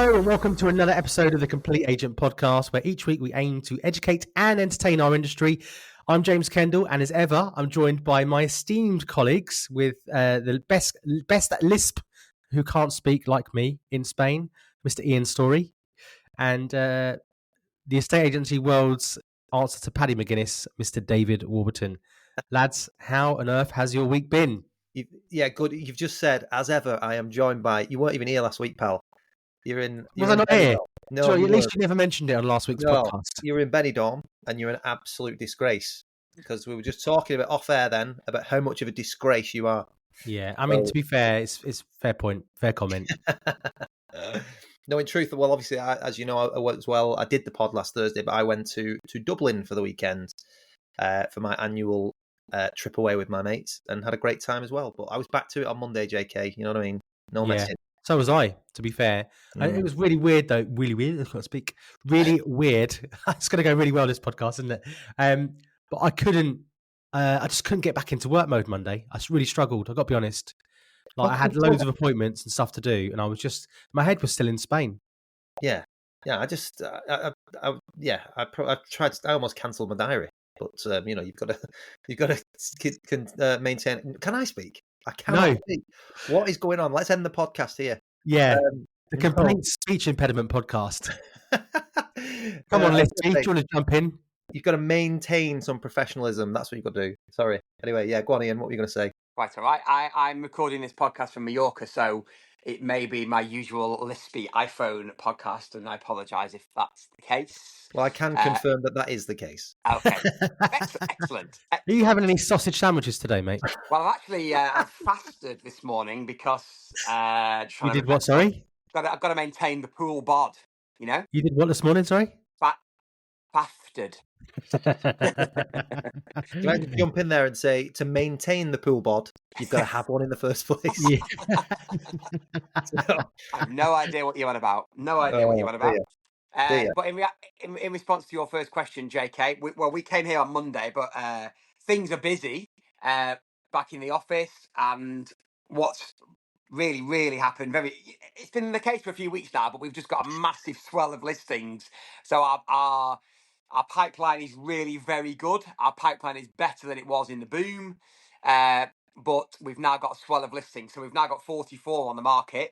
Hello and welcome to another episode of the Complete Agent Podcast, where each week we aim to educate and entertain our industry. I'm James Kendall, and as ever, I'm joined by my esteemed colleagues with the best at Lisp, who can't speak like me in Spain, Mr. Ian Story, and the estate agency world's answer to Paddy McGuinness, Mr. David Warburton. Lads, how on earth has your week been? Yeah, good. You've just said, as ever, I am joined by. You weren't even here last week, pal. You're in. Was I not here? No, so at least you never mentioned it on last week's podcast. You're in Benidorm, and you're an absolute disgrace. Because we were just talking about off air then about how much of a disgrace you are. Yeah, I mean, to be fair, it's fair point, fair comment. No, in truth, well, obviously, as you know, I worked as well. I did the pod last Thursday, but I went to Dublin for the weekend for my annual trip away with my mates and had a great time as well. But I was back to it on Monday, JK. You know what I mean? No messing. So was I, to be fair. It was really weird, though. Really weird. I can't speak. Really weird. It's going to go really well, this podcast, isn't it? But I couldn't. I just couldn't get back into work mode Monday. I really struggled. I got to be honest. Like I had loads of appointments and stuff to do, and I was just my head was still in Spain. Yeah. I just, I tried. I almost cancelled my diary, but you've got to maintain. Can I speak? I cannot speak. What is going on? Let's end the podcast here. Yeah, the Complete Speech Impediment Podcast. Come on, Listy, do you want to jump in? You've got to maintain some professionalism. That's what you've got to do. Sorry. Anyway, yeah, go on, Ian. What were you going to say? Right, all right. I'm recording this podcast from Mallorca, so it may be my usual lispy iPhone podcast, and I apologise if that's the case. Well, I can confirm that is the case. Okay, excellent. Are you having any sausage sandwiches today, mate? Well, I've actually I've fasted this morning because you did what? Sorry, I've got to maintain the pool bod. You know, you did what this morning? Sorry, fasted. Can I jump in there and say, to maintain the pool bod, you've got to have one in the first place? Yeah. I have no idea what you're on about. No idea what you're on about. But in response to your first question, JK, we came here on Monday, but things are busy back in the office, and what's really happened. It's been the case for a few weeks now, but we've just got a massive swell of listings. So our pipeline is really very good. Our pipeline is better than it was in the boom, but we've now got a swell of listings. So we've now got 44 on the market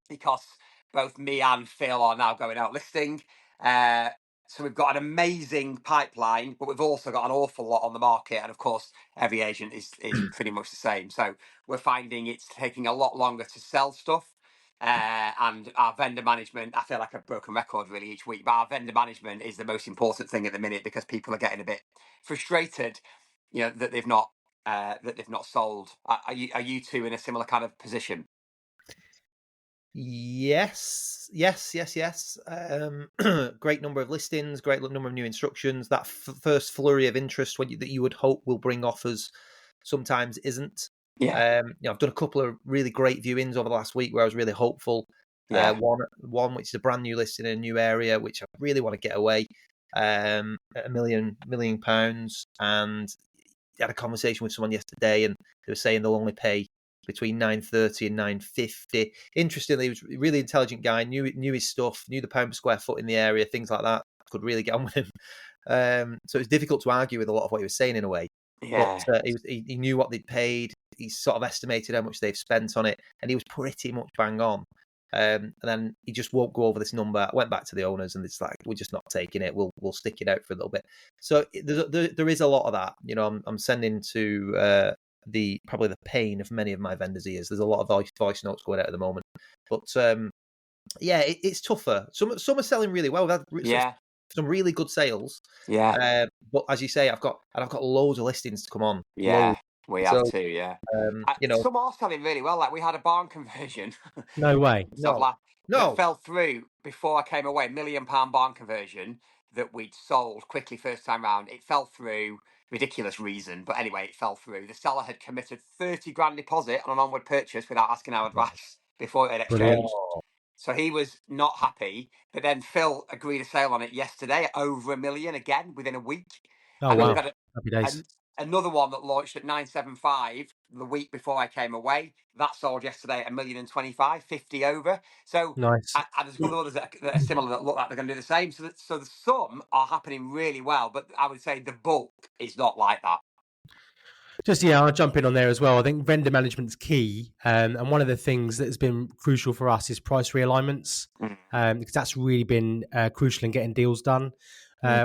because both me and Phil are now going out listing. So we've got an amazing pipeline, but we've also got an awful lot on the market. And of course, every agent is pretty much the same. So we're finding it's taking a lot longer to sell stuff. And our vendor management, I feel like a broken record really each week, but our vendor management is the most important thing at the minute because people are getting a bit frustrated, that they've not sold. Are you two in a similar kind of position? Yes. Great number of listings, great number of new instructions. That first flurry of interest that you would hope will bring offers sometimes isn't. Yeah. I've done a couple of really great viewings over the last week where I was really hopeful. Yeah. One which is a brand new listing in a new area, which I really want to get away. At £1 million, and I had a conversation with someone yesterday, and they were saying they'll only pay between 930 and 950. Interestingly, he was a really intelligent guy, knew his stuff, knew the pound per square foot in the area, things like that. Could really get on with him. So it's difficult to argue with a lot of what he was saying in a way. Yeah. But he knew what they'd paid. He sort of estimated how much they've spent on it, and he was pretty much bang on. And then he just won't go over this number. I went back to the owners, and it's like, we're just not taking it. We'll stick it out for a little bit. So there is a lot of that. I'm sending to probably the pain of many of my vendors' ears. There's a lot of voice notes going out at the moment, but it's tougher. Some are selling really well. We've had some really good sales. Yeah. But as you say, I've got loads of listings to come on. Yeah. Loads. We have too, yeah. Some are selling really well. Like we had a barn conversion. No way. No. That fell through before I came away. £1 million barn conversion that we'd sold quickly first time round. It fell through, ridiculous reason, but anyway, it fell through. The seller had committed 30 grand deposit on an onward purchase without asking our advice before it had exchanged. So he was not happy. But then Phil agreed a sale on it yesterday at over £1 million again within a week. Oh, wow. Happy days. another one that launched at 975 the week before I came away. That sold yesterday at 1,025,000, 50 over. So Nice. and there's a couple of others that are similar that look like they're going to do the same. So the some are happening really well, but I would say the bulk is not like that. Just I'll jump in on there as well. I think vendor management's key, and one of the things that has been crucial for us is price realignments, because that's really been crucial in getting deals done.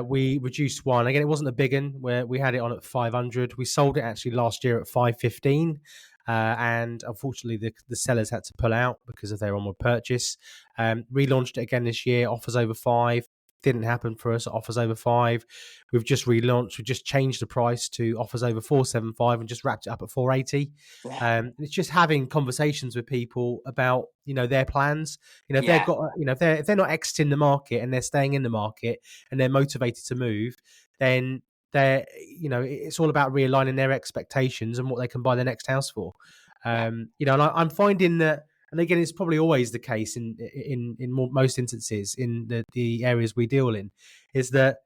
We reduced one again. It wasn't a big one where we had it on at 500. We sold it actually last year at 515, and unfortunately the sellers had to pull out because of their onward purchase. Relaunched it again this year. Offers over 5. Didn't happen for us at offers over 5. We've just relaunched. We just changed the price to offers over 475 and just wrapped it up at 480. It's just having conversations with people about their plans. If they've got if they're not exiting the market and they're staying in the market and they're motivated to move, then they're it's all about realigning their expectations and what they can buy their next house for. And I'm finding that. And again, it's probably always the case in most instances in the areas we deal in, is that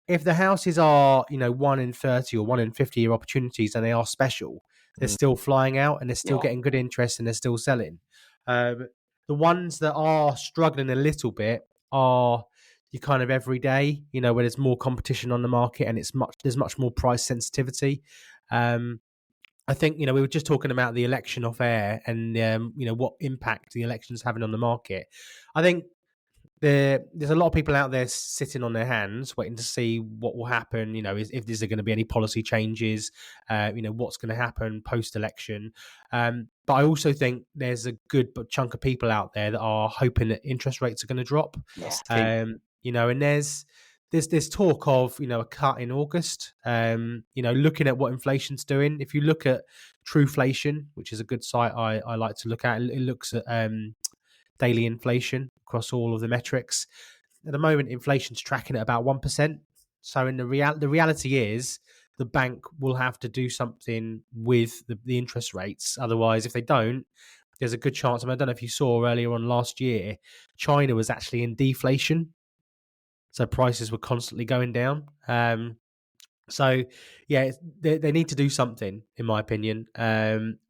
if the houses are 1 in 30 or 1 in 50 year opportunities and they are special, they're still flying out and they're still getting good interest and they're still selling. The ones that are struggling a little bit are your kind of everyday, where there's more competition on the market and there's much more price sensitivity. I think, we were just talking about the election off air and, what impact the election's having on the market. I think there's a lot of people out there sitting on their hands waiting to see what will happen, if there's going to be any policy changes, what's going to happen post-election. But I also think there's a good chunk of people out there that are hoping that interest rates are going to drop. Yes. And there's talk of a cut in August. Looking at what inflation's doing. If you look at Trueflation, which is a good site I like to look at, it looks at daily inflation across all of the metrics. At the moment, inflation's tracking at about 1%. So in the reality is the bank will have to do something with the interest rates. Otherwise, if they don't, there's a good chance. I don't know if you saw earlier on last year, China was actually in deflation. So prices were constantly going down. So, yeah, they need to do something, in my opinion.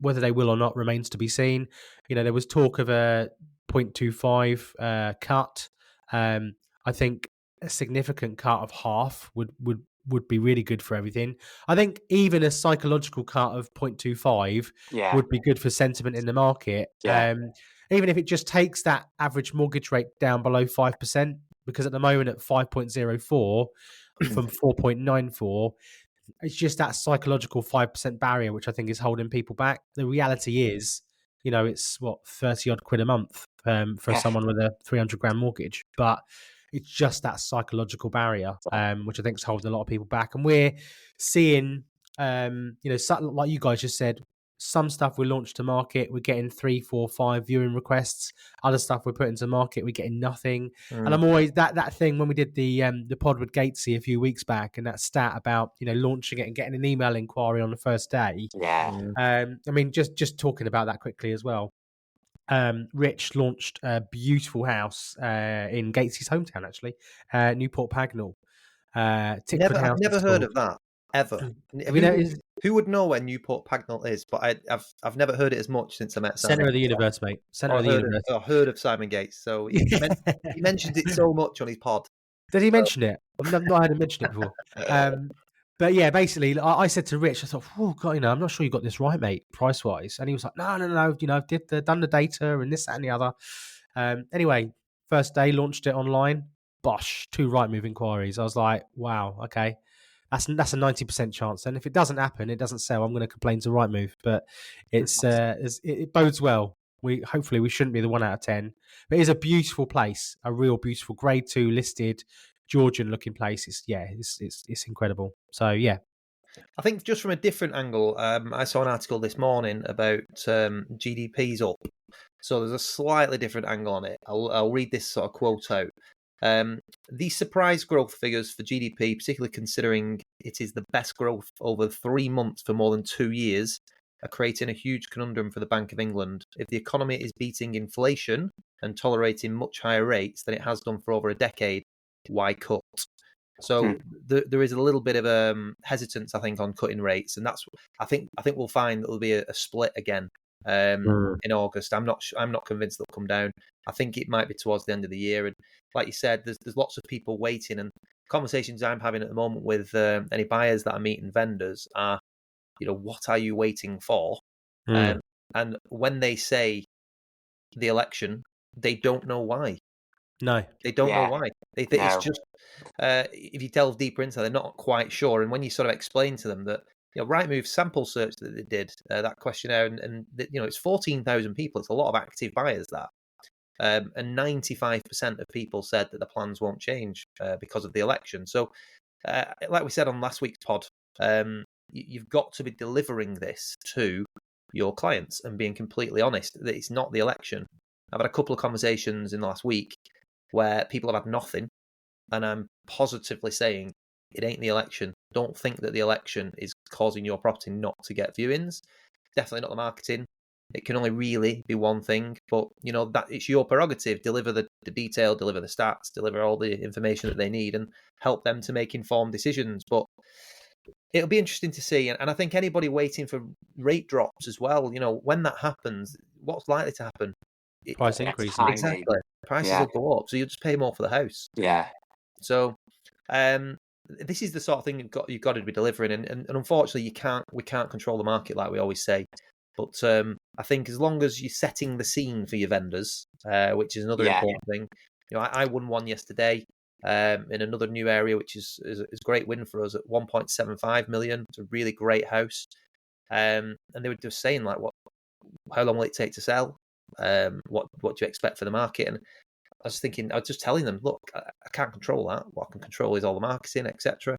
Whether they will or not remains to be seen. There was talk of a 0.25 cut. I think a significant cut of half would be really good for everything. I think even a psychological cut of 0.25 would be good for sentiment in the market. Even if it just takes that average mortgage rate down below 5%. Because at the moment at 5.04 from 4.94, it's just that psychological 5% barrier, which I think is holding people back. The reality is, it's 30 odd quid a month for someone with a 300 grand mortgage. But it's just that psychological barrier, which I think is holding a lot of people back. And we're seeing, like you guys just said, some stuff we launched to market, we're getting 3, 4, 5 viewing requests. Other stuff we're putting to market, we're getting nothing. And I'm always that thing when we did the pod with Gatesy a few weeks back, and that stat about launching it and getting an email inquiry on the first day. I mean, just talking about that quickly as well. Rich launched a beautiful house in Gatesy's hometown, actually, Newport Pagnell. I've never heard of that ever. Who would know where Newport Pagnell is? But I've never heard it as much since I met Simon. Centre of the universe, mate. Centre of the universe. I heard of Simon Gates, so he mentioned it so much on his pod. Did he mention it? I've not heard him mention it before. But yeah, basically, I said to Rich, I thought, oh God, I'm not sure you got this right, mate, price wise. And he was like, no, I've done the data and this, that, and the other. Anyway, first day, launched it online. Bosh, 2 Rightmove inquiries. I was like, wow, okay. That's a 90% chance. And if it doesn't happen, it doesn't sell, I'm going to complain to Rightmove. But it bodes well. Hopefully we shouldn't be the 1 out of 10. But it's a beautiful place, a real beautiful Grade 2 listed Georgian looking place. It's incredible. So yeah. I think just from a different angle, I saw an article this morning about GDP's up. So there's a slightly different angle on it. I'll read this sort of quote out. These surprise growth figures for GDP, particularly considering it is the best growth over 3 months for more than 2 years, are creating a huge conundrum for the Bank of England. If the economy is beating inflation and tolerating much higher rates than it has done for over a decade, why cut? So there is a little bit of hesitance, I think, on cutting rates, and that's I think we'll find that there'll be a split again in August. I'm not convinced they'll come down. I think it might be towards the end of the year, and like you said, there's lots of people waiting, and conversations I'm having at the moment with any buyers that I meet and vendors are, what are you waiting for? And when they say the election, they don't know why. No, they don't know why. It's just if you delve deeper into it, they're not quite sure. And when you sort of explain to them that, Rightmove sample search that they did, that questionnaire, and it's 14,000 people. It's a lot of active buyers, that. And 95% of people said that the plans won't change because of the election. So, like we said on last week's pod, you've got to be delivering this to your clients and being completely honest that it's not the election. I've had a couple of conversations in the last week where people have had nothing, and I'm positively saying it ain't the election. Don't think that the election is causing your property not to get viewings. Definitely not the marketing. It can only really be one thing, but that it's your prerogative. Deliver the detail, deliver the stats, deliver all the information that they need, and help them to make informed decisions. But it'll be interesting to see, and I think anybody waiting for rate drops as well. When that happens, what's likely to happen? Price increase. Exactly. Prices will go up, so you'll just pay more for the house. Yeah. So, this is the sort of thing you've got to be delivering, and unfortunately, we can't control the market like we always say. But I think as long as you're setting the scene for your vendors, which is another important thing. I won one yesterday in another new area, which is a great win for us at 1.75 million. It's a really great house, and they were just saying like, how long will it take to sell? What do you expect for the market? And I was just telling them, look, I can't control that. What I can control is all the marketing, etc.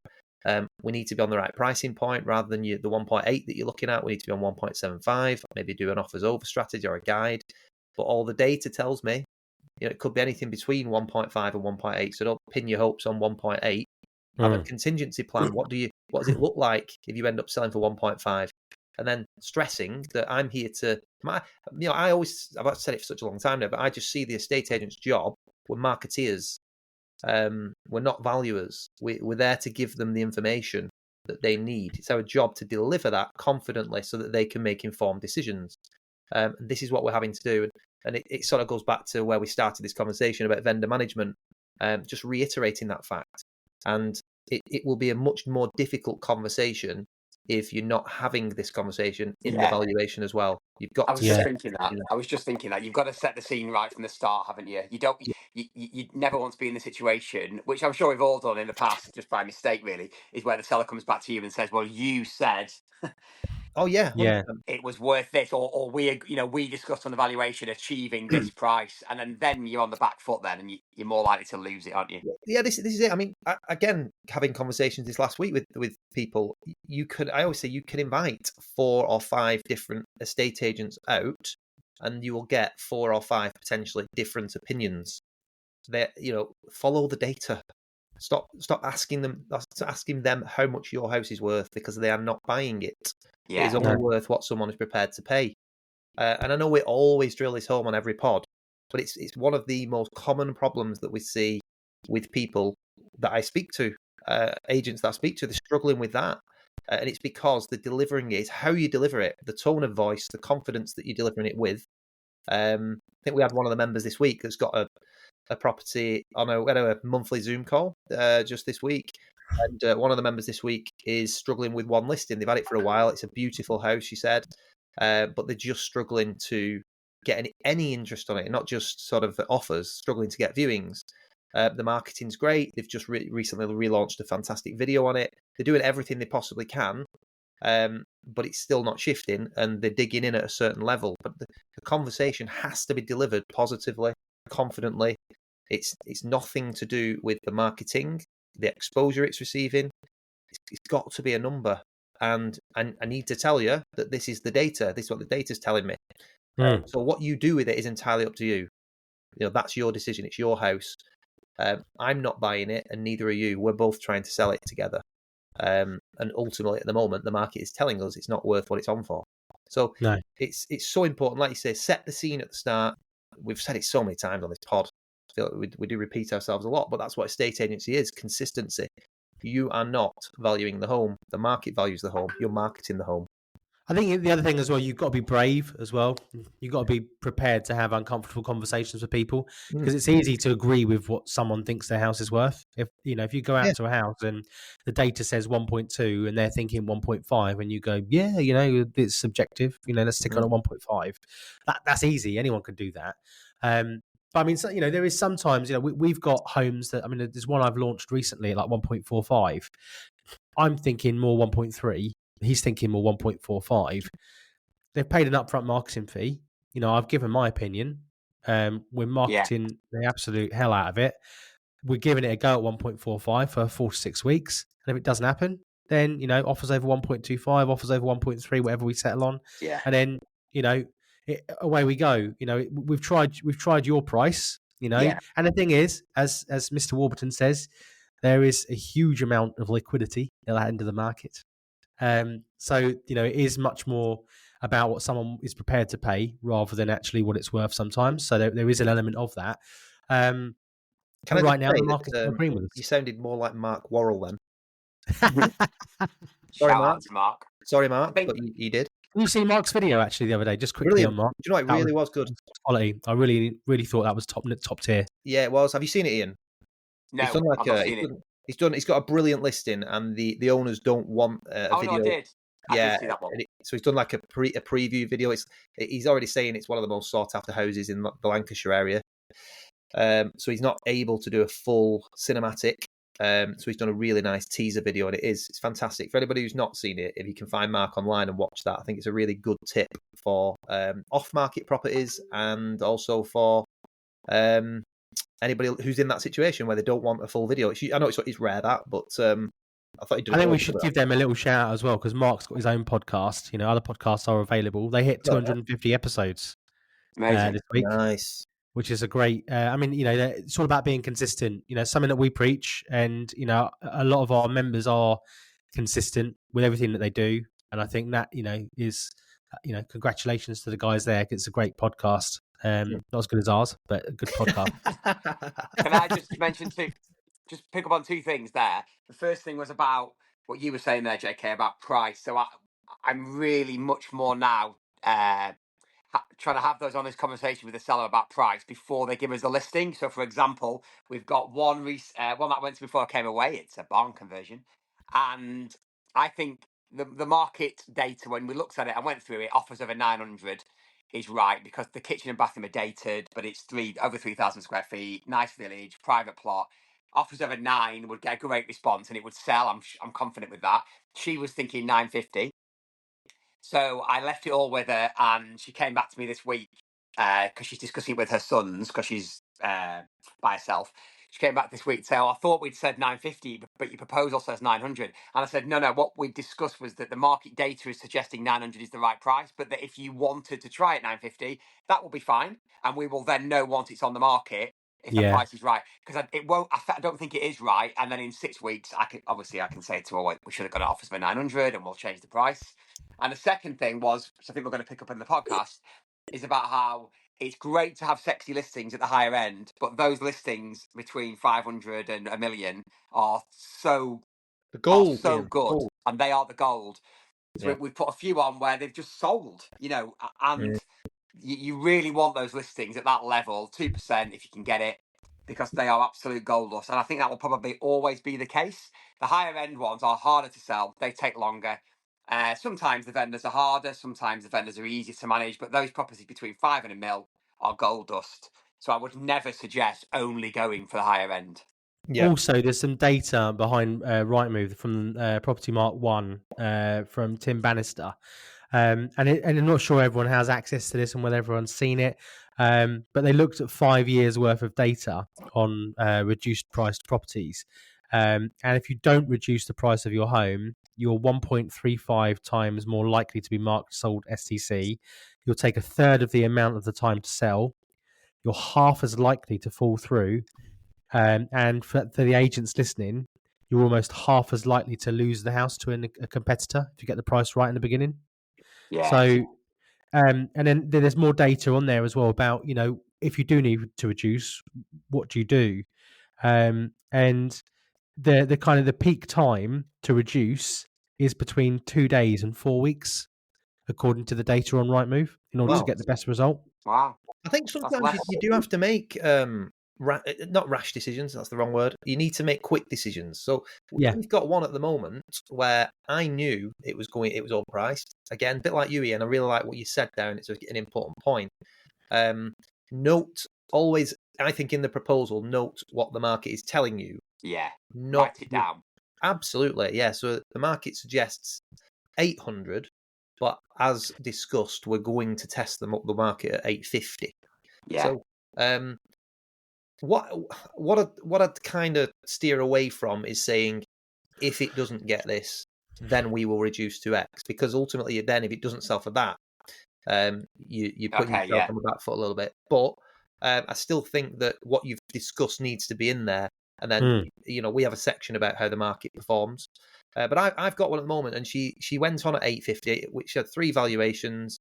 We need to be on the right pricing point rather than the 1.8 that you're looking at. We need to be on 1.75, maybe do an offers over strategy or a guide. But all the data tells me, it could be anything between 1.5 and 1.8. So don't pin your hopes on 1.8. Have a contingency plan. What does it look like if you end up selling for 1.5? And then stressing that I'm here to, I've said it for such a long time now, but I just see the estate agent's job. We're marketeers. We're not valuers. We're there to give them the information that they need. It's our job to deliver that confidently so that they can make informed decisions. This is what we're having to do. And it sort of goes back to where we started this conversation about vendor management, just reiterating that fact. And it will be a much more difficult conversation if you're not having this conversation in the valuation as well. You've got. I was just thinking that you've got to set the scene right from the start, haven't you? You don't. You never want to be in the situation, which I'm sure we've all done in the past, just by mistake, really, is where the seller comes back to you and says, "Well, you said." Oh yeah, 100%. It was worth this, or we discussed on the valuation achieving this price, and then you're on the back foot then, and you're more likely to lose it, aren't you? Yeah, this is it. I mean, again, having conversations this last week with people, I always say you can invite 4 or 5 different estate agents out, and you will get 4 or 5 potentially different opinions. Follow the data. Stop asking them how much your house is worth, because they are not buying it. It is only worth what someone is prepared to pay. And I know we always drill this home on every pod, but it's one of the most common problems that we see with people that I speak to, agents that I speak to. They're struggling with that. And it's because the delivering it, how you deliver it, the tone of voice, the confidence that you're delivering it with. I think we had one of the members this week that's got a property on a monthly Zoom call just this week. And one of the members this week is struggling with one listing. They've had it for a while. It's a beautiful house, she said, but they're just struggling to get any interest on it, not just sort of offers, struggling to get viewings. The marketing's great. They've just recently relaunched a fantastic video on it. They're doing everything they possibly can, but it's still not shifting, and they're digging in at a certain level. But the conversation has to be delivered positively, confidently. It's nothing to do with the marketing, the exposure it's receiving. It's got to be a number, and I need to tell you that this is the data. This is what the data's telling me. So what you do with it is entirely up to you. That's your decision. It's your house. I'm not buying it, and neither are you. We're both trying to sell it together. And ultimately, at the moment, the market is telling us it's not worth what it's on for. So it's so important. Like you say, set the scene at the start. We've said it so many times on this pod. I feel like we do repeat ourselves a lot, but that's what estate agency is: consistency. You are not valuing the home; the market values the home. You're marketing the home. I think the other thing as well, you've got to be brave as well. You've got to be prepared to have uncomfortable conversations with people, because it's easy to agree with what someone thinks their house is worth. If you go out to a house and the data says 1.2 and they're thinking 1.5, and you go, yeah, it's subjective. Let's stick on at 1.5. That's easy. Anyone can do that. But I mean, so, there is sometimes, we've got homes that, there's one I've launched recently at like 1.45. I'm thinking more 1.3. He's thinking more 1.45. They've paid an upfront marketing fee. I've given my opinion. We're marketing the absolute hell out of it. We're giving it a go at 1.45 for 4 to 6 weeks. And if it doesn't happen, then, offers over 1.25, offers over 1.3, whatever we settle on. Yeah. And then, away we go. We've tried your price, Yeah. And the thing is, as Mr. Warburton says, there is a huge amount of liquidity at that end of the market. So, it is much more about what someone is prepared to pay rather than actually what it's worth sometimes. So there is an element of that. Can I right now, say the market's that, agreeing with us. you sounded more like Mark Worrell then. Shout out to Mark. Sorry, Mark, but you did. You see Mark's video actually the other day, just quickly on Mark. Do you know what? It really was good. Quality. I really, really thought that was top tier. Yeah, it was. Have you seen it, Ian? No, I've not seen it. He's got a brilliant listing, and the owners don't want a video. No, I did. I did see that one. So he's done like a preview video. He's already saying it's one of the most sought after houses in the Lancashire area. So he's not able to do a full cinematic. So he's done a really nice teaser video, and it's fantastic. For anybody who's not seen it, if you can find Mark online and watch that, I think it's a really good tip for off-market properties, and also for anybody who's in that situation where they don't want a full video. I know it's rare that, but I thought I think we should give them a little shout out as well, because Mark's got his own podcast. Other podcasts are available. They hit 250 episodes this week. Nice. Which is a great, it's all about being consistent, something that we preach, and, a lot of our members are consistent with everything that they do. And I think that, is, congratulations to the guys there. It's a great podcast. Not as good as ours, but a good podcast. Can I just just pick up on two things there? The first thing was about what you were saying there, JK, about price. So I'm really much more now trying to have those honest conversations with the seller about price before they give us a listing. So, for example, we've got one that I went to before I came away. It's a barn conversion. And I think the market data, when we looked at it, I went through it, offers over 900 is right, because the kitchen and bathroom are dated, but it's over 3,000 square feet, nice village, private plot. Offers over 9 would get a great response and it would sell. I'm confident with that. She was thinking 950. So I left it all with her, and she came back to me this week because she's discussing it with her sons, because she's by herself. She came back this week to say, I thought we'd said 950, but your proposal says 900. And I said, no, what we discussed was that the market data is suggesting 900 is the right price, but that if you wanted to try at 950, that will be fine. And we will then know once it's on the market if the price is right. Because I don't think it is right. And then in 6 weeks, I can say to her, we should have got it offers for 900 and we'll change the price. And the second thing was, which I think we're going to pick up in the podcast, is about how it's great to have sexy listings at the higher end, but those listings between 500 and $1 million are so good, and they are the gold. So we've put a few on where they've just sold, and you really want those listings at that level, 2% if you can get it, because they are absolute gold dust. And I think that will probably always be the case. The higher end ones are harder to sell. They take longer. Sometimes the vendors are harder. Sometimes the vendors are easier to manage. But those properties between 5 and $1 million are gold dust. So I would never suggest only going for the higher end. Yeah. Also, there's some data behind Rightmove from Property Mark 1 from Tim Bannister. And I'm not sure everyone has access to this and whether everyone's seen it. But they looked at 5 years worth of data on reduced priced properties. And if you don't reduce the price of your home, you're 1.35 times more likely to be marked sold STC. You'll take a third of the amount of the time to sell. You're half as likely to fall through. And for the agents listening, you're almost half as likely to lose the house to a competitor if you get the price right in the beginning. Yeah. So And then there's more data on there as well about, if you do need to reduce, what do you do? And the kind of the peak time to reduce is between 2 days and 4 weeks, according to the data on Rightmove, in order to get the best result. Wow. I think sometimes you do have to make not rash decisions. That's the wrong word. You need to make quick decisions. So we've got one at the moment where I knew it was overpriced. Again, a bit like you, Ian. I really like what you said there, and it's an important point. Note always, I think in the proposal, note what the market is telling you. Yeah. Write it down. Absolutely. Yeah. So the market suggests 800, but as discussed, we're going to test the market at 850. Yeah. So, what I'd kind of steer away from is saying, if it doesn't get this, then we will reduce to X, because ultimately, then if it doesn't sell for that, you put yourself on the back foot a little bit. But I still think that what you've discussed needs to be in there, and then we have a section about how the market performs. But I've got one at the moment, and she went on at 850, which had 3 valuations.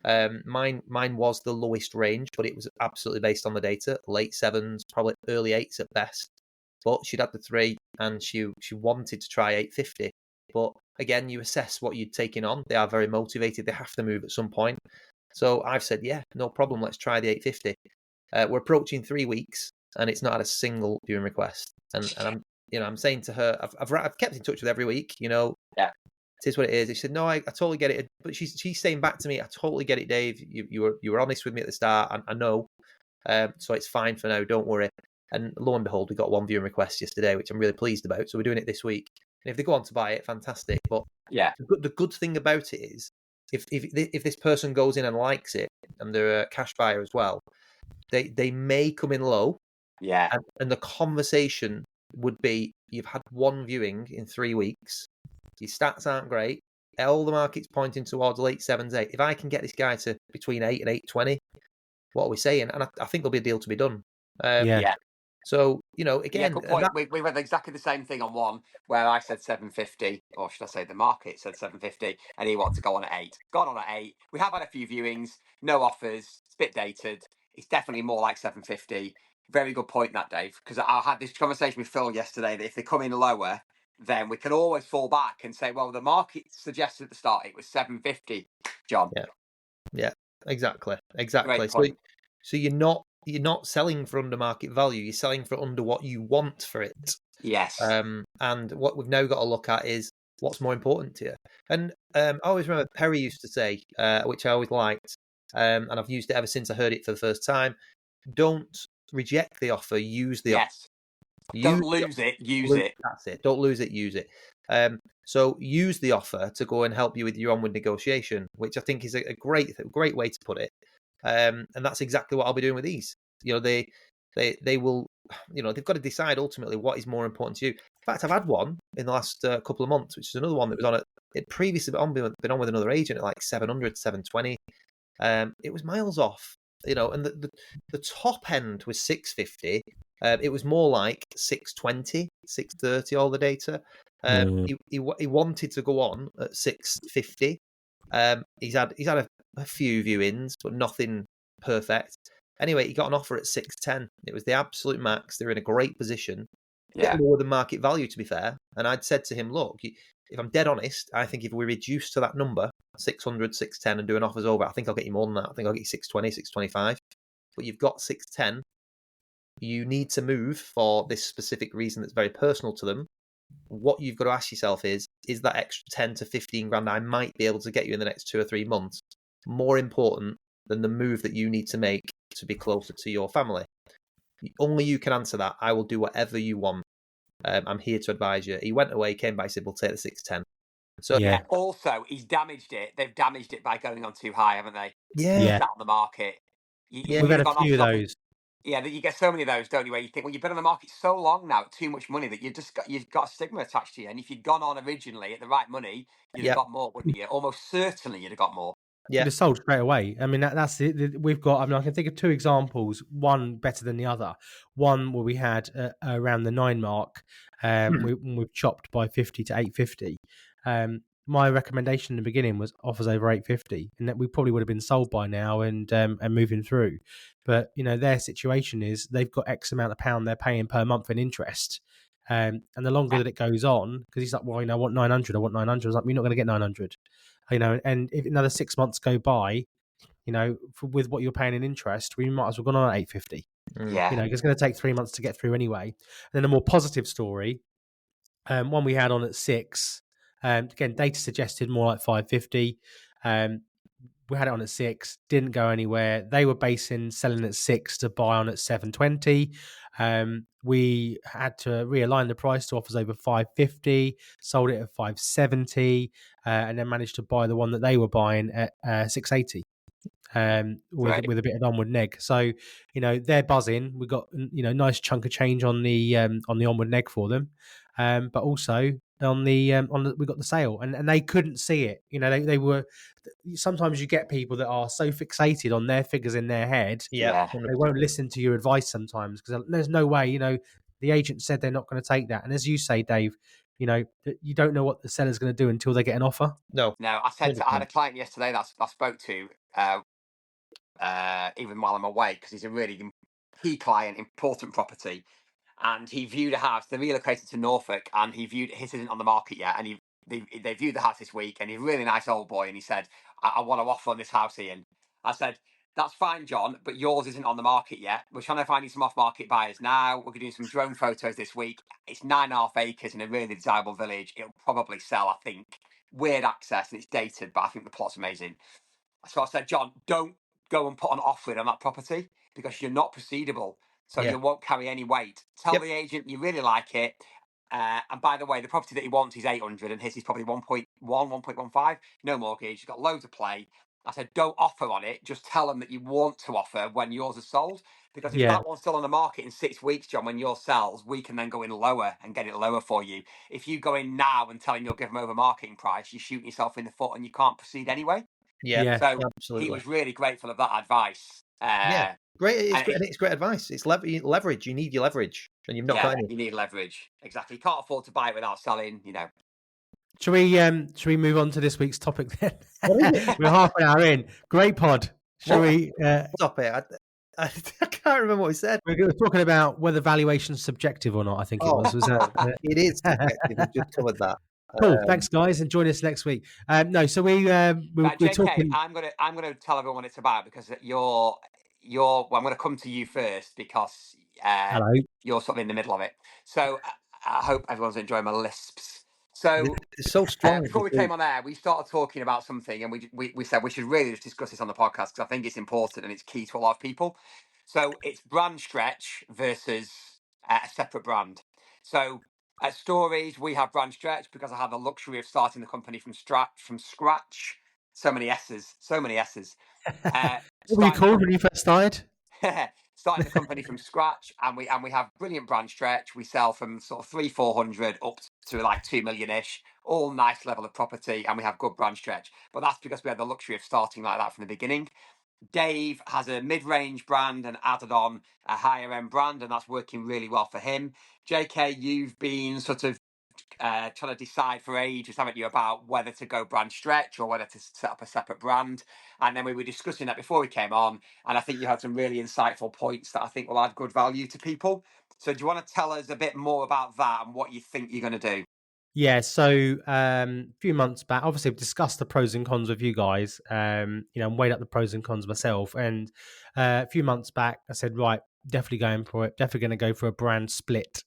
Mine was the lowest range, but it was absolutely based on the data. Late 7s, probably early 8s at best. But she'd had the 3, and she wanted to try 850. But again, you assess what you're taking on. They are very motivated. They have to move at some point. So I've said, yeah, no problem. Let's try the 850. We're approaching 3 weeks, and it's not had a single viewing request. And I'm saying to her, I've kept in touch with her every week. Yeah, it is what it is. She said, no, I totally get it. But she's saying back to me, I totally get it, Dave. You were honest with me at the start. I know. So it's fine for now. Don't worry. And lo and behold, we got 1 viewing request yesterday, which I'm really pleased about. So we're doing it this week. And if they go on to buy it, fantastic. But the good thing about it is, if this person goes in and likes it, and they're a cash buyer as well, they may come in low. Yeah. And the conversation would be, you've had 1 viewing in 3 weeks. Your stats aren't great. All the market's pointing towards late 7s, 8. If I can get this guy to between 8 and 820, what are we saying? And I think there'll be a deal to be done. So, again... good point. We read exactly the same thing on one, where I said 750, or should I say the market said 750, and he wanted to go on at 8. Gone on at 8. We have had a few viewings, no offers, it's a bit dated. It's definitely more like 750. Very good point, that, Dave, because I had this conversation with Phil yesterday, that if they come in lower, then we can always fall back and say, well, the market suggested at the start it was 750, John. Yeah, exactly. So you're not selling for under market value. You're selling for under what you want for it. Yes. And what we've now got to look at is what's more important to you. And I always remember Perry used to say, which I always liked, and I've used it ever since I heard it for the first time: don't reject the offer, use the offer. Don't lose it, use it. That's it. Don't lose it, use it. So use the offer to go and help you with your onward negotiation, which I think is a great way to put it. And that's exactly what I'll be doing with these. They will, they've got to decide ultimately what is more important to you. In fact, I've had one in the last couple of months, which is another one that was on it previously been on with another agent at like 700, 720. It was miles off, and the top end was 650. It was more like 620, 630, all the data. He wanted to go on at 650. He's had a few viewings, but nothing perfect. Anyway, he got an offer at 610. It was the absolute max. They're in a great position. Yeah. Lower than market value, to be fair. And I'd said to him, look, if I'm dead honest, I think if we reduce to that number, 600, 610, and do an offers over, I think I'll get you more than that. I think I'll get you 620, 625. But you've got 610. You need to move for this specific reason that's very personal to them. What you've got to ask yourself is that extra 10 to 15 grand I might be able to get you in the next 2 or 3 months more important than the move that you need to make to be closer to your family? Only you can answer that. I will do whatever you want. I'm here to advise you. He went away, came back, said, we'll take the 610. So yeah. Also, he's damaged it. They've damaged it by going on too high, haven't they? Yeah. Out on the market. We've had a few of those. Yeah, you get so many of those, don't you? Where you think, well, you've been on the market so long now, too much money, that you've got a stigma attached to you. And if you'd gone on originally at the right money, you'd have got more, wouldn't you? Almost certainly, you'd have got more. Yeah, you'd have sold straight away. I mean, that's it. We've got. I mean, I can think of 2 examples. One better than the other. One where we had around the 9 mark. We've chopped by 50 to 850. my recommendation in the beginning was offers over 850, and that we probably would have been sold by now and moving through. But their situation is they've got X amount of pound they're paying per month in interest. And the longer that it goes on, because he's like, well, I want 900, I want 900. I was like, you're not going to get 900, and if another 6 months go by, with what you're paying in interest, we might as well go on at 850. Yeah. It's going to take 3 months to get through anyway. And then a more positive story, one we had on at 6, again, data suggested more like 550. We had it on at 6, didn't go anywhere. They were selling at 6 to buy on at 720. We had to realign the price to offers over 550, sold it at 570, and then managed to buy the one that they were buying at 680. With a bit of onward neg. So, they're buzzing. We got nice chunk of change on the onward neg for them, but also on the we got the sale, and they couldn't see it. They were. Sometimes you get people that are so fixated on their figures in their head, Yeah, they won't listen to your advice sometimes, because there's no way. The agent said they're not going to take that, and as you say, Dave, you don't know what the seller's going to do until they get an offer. No. I had a client yesterday that I spoke to, even while I'm away, because he's a really key client, important property, and he viewed a house. They relocated to Norfolk, and his isn't on the market yet, and they viewed the house this week, and he's a really nice old boy, and he said, I want to offer on this house, Ian. I said, that's fine, John, but yours isn't on the market yet. We're trying to find you some off-market buyers now. We're doing some drone photos this week. It's 9.5 acres in a really desirable village. It'll probably sell, I think. Weird access, and it's dated, but I think the plot's amazing. So I said, John, don't go and put an offer in on that property, because you're not proceedable. So you won't carry any weight. Tell the agent you really like it. And by the way, the property that he wants is 800, and his is probably 1.1, 1.15. No mortgage. He's got loads of play. I said, don't offer on it. Just tell them that you want to offer when yours is sold. Because if that one's still on the market in 6 weeks, John, when yours sells, we can then go in lower and get it lower for you. If you go in now and tell him you'll give them over marketing price, you're shooting yourself in the foot and you can't proceed anyway. Yeah, so absolutely. He was really grateful of that advice. Great. It's great advice. It's leverage. You need your leverage, and you've not got any. You need leverage. Exactly. You can't afford to buy it without selling. Should we move on to this week's topic then? We're half an hour in. Great pod. Shall we stop it? I can't remember what we said. We were talking about whether valuation's subjective or not. I think it was. It is subjective. We just covered that. Cool. Thanks, guys, and join us next week. No, so we're talking. I'm gonna tell everyone what it's about, because well, I'm gonna come to you first, because hello, you're sort of in the middle of it. So I hope everyone's enjoying my lisps. So it's so strong. Before we came on air, we started talking about something, and we said we should really just discuss this on the podcast, because I think it's important and it's key to a lot of people. So it's brand stretch versus a separate brand. So at Stories, we have brand stretch because I have the luxury of starting the company from scratch. So many S's. What were you called when you first started? Starting the company from scratch, and we have brilliant brand stretch. We sell from sort of 300-400 up to like 2 million-ish, all nice level of property, and we have good brand stretch. But that's because we had the luxury of starting like that from the beginning. Dave has a mid-range brand and added on a higher end brand, and that's working really well for him. JK, you've been sort of trying to decide for ages, haven't you, about whether to go brand stretch or whether to set up a separate brand. And then we were discussing that before we came on, and I think you had some really insightful points that I think will add good value to people. So do you want to tell us a bit more about that and what you think you're going to do? Yeah, so a few months back, obviously I've discussed the pros and cons with you guys, and weighed up the pros and cons myself. And a few months back, I said, right, definitely going for it, definitely going to go for a brand split.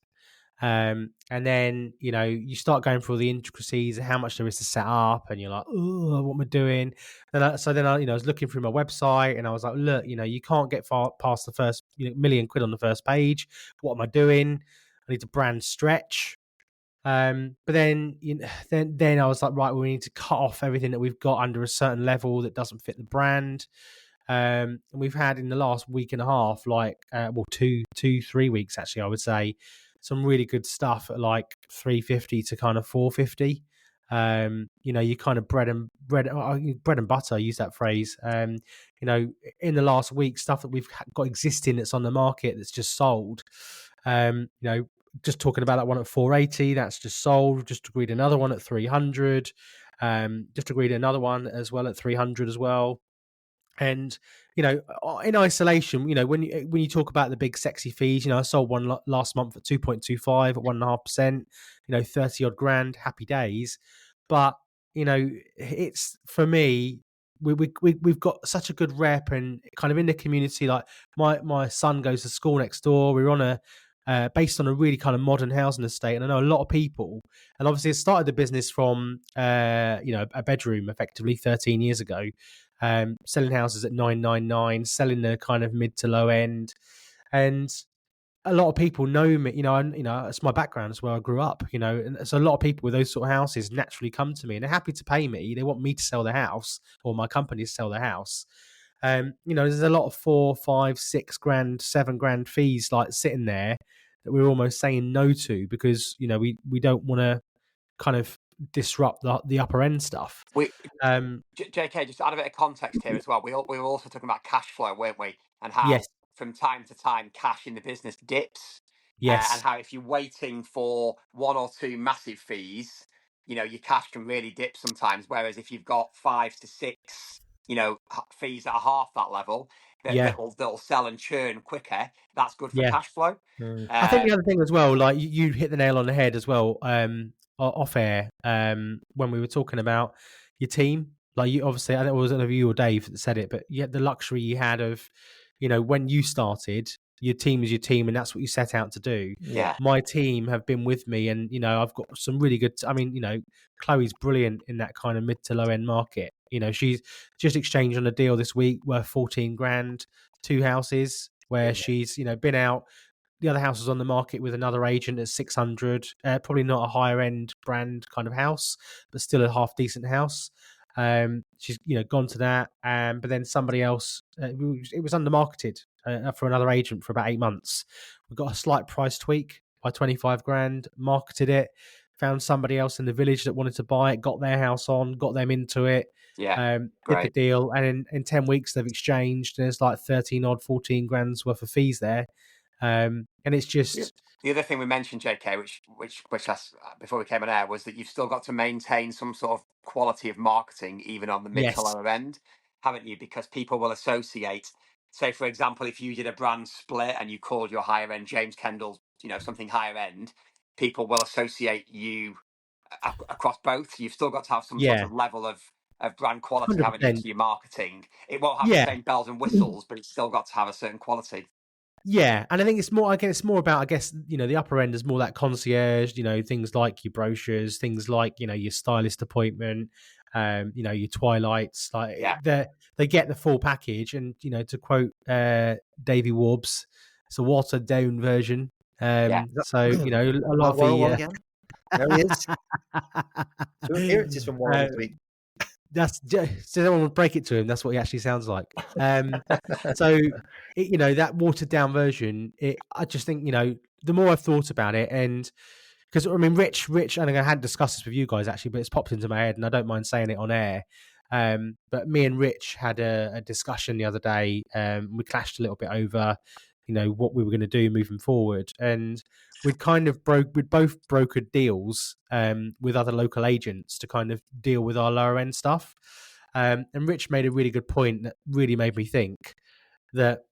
And then, you start going through all the intricacies, how much there is to set up, and you're like, oh, what am I doing? And I was looking through my website, and I was like, look, you can't get far past the first £1 million on the first page. What am I doing? I need to brand stretch. But then I was like, right, we need to cut off everything that we've got under a certain level that doesn't fit the brand. And we've had in the last week and a half, 3 weeks actually, I would say, some really good stuff at like 350 to kind of 450. You kind of bread and butter, I use that phrase. In the last week, stuff that we've got existing that's on the market that's just sold. Just talking about that one at 480, that's just sold. Just agreed another one at 300. Just agreed another one as well at 300 as well. And in isolation, when you talk about the big sexy fees, I sold one last month at 2.25 at 1.5%, 30 odd grand, happy days. But it's, for me, we've got such a good rep and kind of in the community. Like my son goes to school next door. We're on based on a really kind of modern housing estate, and I know a lot of people. And obviously, I started the business from a bedroom, effectively 13 years ago, selling houses at 999, selling the kind of mid to low end, and a lot of people know me. It's my background. It's where I grew up. And so a lot of people with those sort of houses naturally come to me, and they're happy to pay me. They want me to sell the house, or my company to sell the house. There's a lot of 4, 5, 6 grand, 7 grand fees like sitting there that we're almost saying no to because we don't want to kind of disrupt the upper end stuff. JK, just to add a bit of context here as well. We were also talking about cash flow, weren't we? And how from time to time cash in the business dips. Yes. And how if you're waiting for 1 or 2 massive fees, your cash can really dip sometimes. Whereas if you've got 5 to 6, fees that are half that level, that'll sell and churn quicker. That's good for cash flow. I think the other thing as well, like you hit the nail on the head as well, off air, when we were talking about your team. Like you, obviously, I think it wasn't you or Dave that said it, but you had the luxury you had of, when you started, your team is your team, and that's what you set out to do. Yeah. My team have been with me, and I've got some really good. I mean, Chloe's brilliant in that kind of mid to low end market. She's just exchanged on a deal this week worth 14 grand, 2 houses where she's been out. The other house was on the market with another agent at 600. Probably not a higher end brand kind of house, but still a half decent house. She's gone to that, but then somebody else. It was under marketed for another agent for about 8 months. We got a slight price tweak by 25 grand. Marketed it, found somebody else in the village that wanted to buy it. Got their house on, got them into it. Did the deal, and in 10 weeks they've exchanged. And there's like 13 odd, 14 grand's worth of fees there. And it's just the other thing we mentioned, JK, which before we came on air, was that you've still got to maintain some sort of quality of marketing even on the mid to lower end, haven't you? Because people will associate, say for example, if you did a brand split and you called your higher end James Kendall, something higher end, people will associate you across both. You've still got to have some sort of level of brand quality, 100%. Haven't you, to your marketing? It won't have the same bells and whistles, but it's still got to have a certain quality. Yeah, and I think it's more. It's more about, I guess, the upper end is more that concierge. Things like your brochures, things like your stylist appointment, your twilights. Like they get the full package. And to quote Davey Wobbs, it's a watered down version. So a lot of the. There he is. 2 appearances from Warren this week. That's just, someone would break it to him. That's what he actually sounds like. So, that watered down version, I just think, the more I've thought about it, and because I mean, Rich, and I hadn't discussed this with you guys actually, but it's popped into my head and I don't mind saying it on air. But me and Rich had a discussion the other day. We clashed a little bit over, what we were going to do moving forward. And we'd both brokered deals with other local agents to kind of deal with our lower end stuff. And Rich made a really good point that really made me think that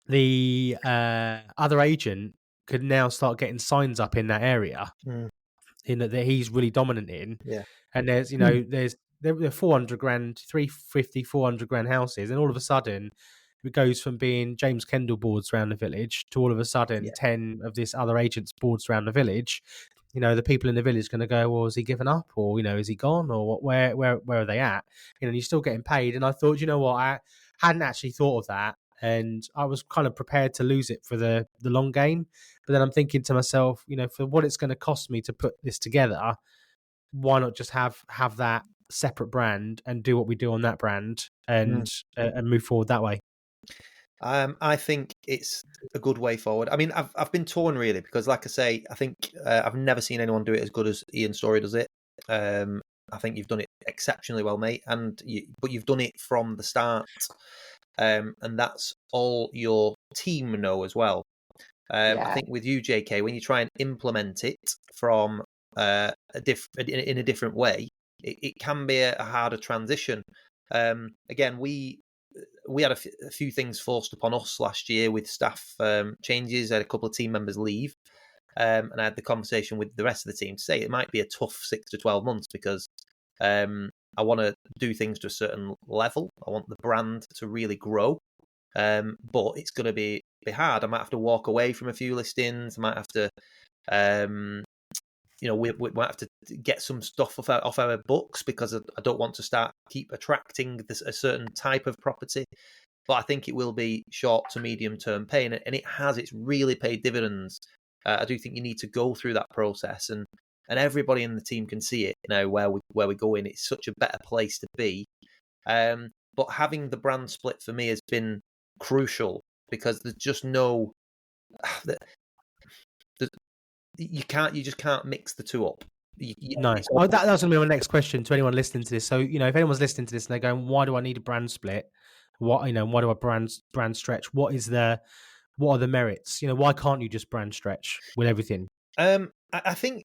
the other agent could now start getting signs up in that area in that he's really dominant in. Yeah. And there's, there are 400 grand, 350, 400 grand houses. And all of a sudden, it goes from being James Kendall boards around the village to all of a sudden 10 of this other agent's boards around the village. The people in the village are going to go, well, has he given up? Or, is he gone? Or where are they at? And you're still getting paid. And I thought, what? I hadn't actually thought of that. And I was kind of prepared to lose it for the long game. But then I'm thinking to myself, for what it's going to cost me to put this together, why not just have that separate brand and do what we do on that brand and move forward that way? I think it's a good way forward. I mean, I've been torn really because, like I say, I think I've never seen anyone do it as good as Ian Story does it. I think you've done it exceptionally well, mate, but you've done it from the start, and that's all your team know as well. I think with you, JK, when you try and implement it from in a different way, it can be a harder transition. Again, we had a few things forced upon us last year with staff changes. I had a couple of team members leave, and I had the conversation with the rest of the team to say it might be a tough 6 to 12 months because I want to do things to a certain level. I want the brand to really grow, but it's going to be hard. I might have to walk away from a few listings. I might have to, we might have to get some stuff off our books because I don't want to keep attracting a certain type of property. But I think it will be short to medium term pain, and it's really paid dividends. I do think you need to go through that process, and everybody in the team can see it now where we're going. It's such a better place to be. But having the brand split for me has been crucial because there's just no, you just can't mix the two up. Nice. Oh, that was going to be my next question to anyone listening to this. So, if anyone's listening to this and they're going, "Why do I need a brand split? Why do I brand stretch? What are the merits? Why can't you just brand stretch with everything?" I think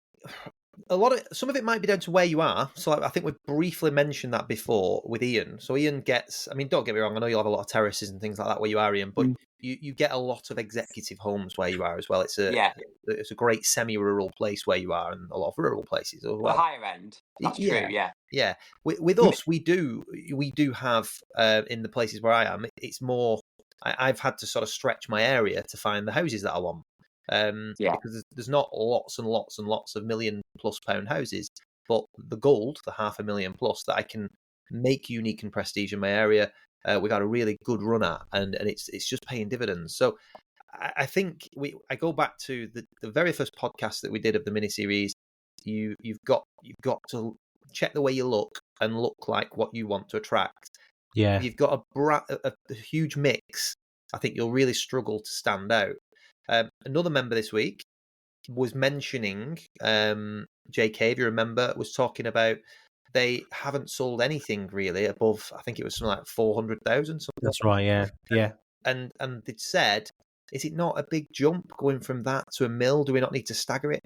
some of it might be down to where you are. So I think we've briefly mentioned that before with Ian. So Ian gets, don't get me wrong, I know you'll have a lot of terraces and things like that where you are, Ian, but you get a lot of executive homes where you are as well. It's a great semi-rural place where you are, and a lot of rural places as well. The higher end. That's true, yeah. Yeah. With us, we do have, in the places where I am, it's more, I've had to sort of stretch my area to find the houses that I want. Because there's not lots and lots and lots of £1 million+ houses, but the gold, the £500,000+ that I can make unique and prestige in my area, we've had a really good run at, and it's just paying dividends. So I think I go back to the very first podcast that we did of the mini series. You've got to check the way you look and look like what you want to attract. Yeah, if you've got a huge mix, I think you'll really struggle to stand out. Another member this week was mentioning, JK, if you remember, was talking about they haven't sold anything really above, I think it was something like 400,000. That's right, yeah. And they'd said, is it not a big jump going from that to $1 million? Do we not need to stagger it?